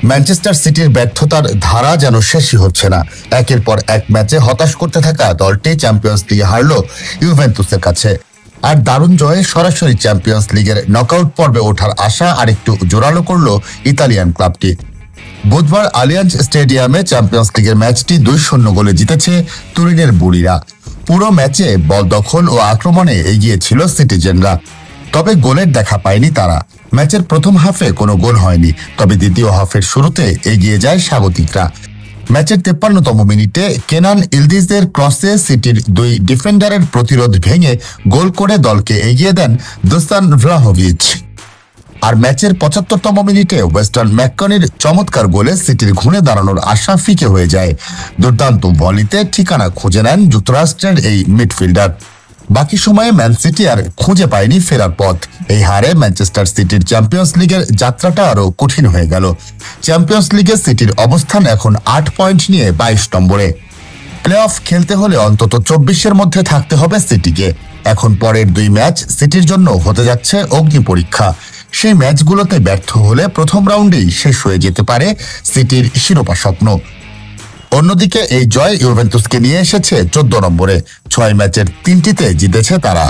Manchester সিটির ব্যর্থতার ধারা যেন শেষই হচ্ছে না। একের পর এক ম্যাচে হতাশ করতে থাকা দলটি চ্যাম্পিয়ন্স লিগে হারল ইউভেন্তুসের কাছে। আর দারুণ জয়ে সরাসরি চ্যাম্পিয়ন্স লিগের নকআউট পর্বে ওঠার আশা আরেকটু জোরালো করল ইতালিয়ান ক্লাবটি। বুধবার আলিয়াঞ্জ স্টেডিয়ামে চ্যাম্পিয়ন্স লিগের ম্যাচটি 2-0 গোলে জিতেছে তুরিনের বুড়িরা। পুরো ম্যাচে বল দখল ও আক্রমণে এগিয়ে ছিল সিটিজেনরা, তবে গোলের দেখা পায়নি তারা। ম্যাচের প্রথম হাফে কোনো গোল হয়নি, তবে দ্বিতীয় হাফের শুরুতে এগিয়ে যায় স্বাগতিকরা। ম্যাচের 53তম মিনিটে কেনান ইলদিজের ক্রসে সিটির দুই ডিফেন্ডারের প্রতিরোধ ভেঙে গোল করে দলকে এগিয়ে দেন দুসান ভ্লাহোভিচ। আর ম্যাচের 75তম মিনিটে ওয়েস্টার্ন ম্যাককনির চমৎকার গোলে সিটির ঘুরে দাঁড়ানোর আশা ফিকে হয়ে যায়। দুর্দান্ত ভলিতে ঠিকানা খুঁজে নেন যুক্তরাষ্ট্রের এই মিডফিল্ডার। বাকি সময়ে ম্যান সিটি আর খুঁজে পায়নি ফেরার পথ। এই হারে ম্যানচেস্টার সিটির চ্যাম্পিয়ন্স লিগের যাত্রাটা আরো কঠিন হয়ে গেল। চ্যাম্পিয়ন্স লিগে সিটির অবস্থান এখন 8 পয়েন্ট নিয়ে 22 নম্বরে। প্লে অফ খেলতে হলে অন্তত 24-এর মধ্যে থাকতে হবে সিটিকে। এখন পরের 2 ম্যাচ সিটির জন্য হতে যাচ্ছে অগ্নি পরীক্ষা। সেই ম্যাচগুলোতে ব্যর্থ হলে প্রথম রাউন্ডেই শেষ হয়ে যেতে পারে সিটির শিরোপা স্বপ্ন। অন্যদিকে এই জয় ইউভেন্তুসকে নিয়ে এসেছে 14 নম্বরে। 6 ম্যাচের 3টিতে জিতেছে তারা।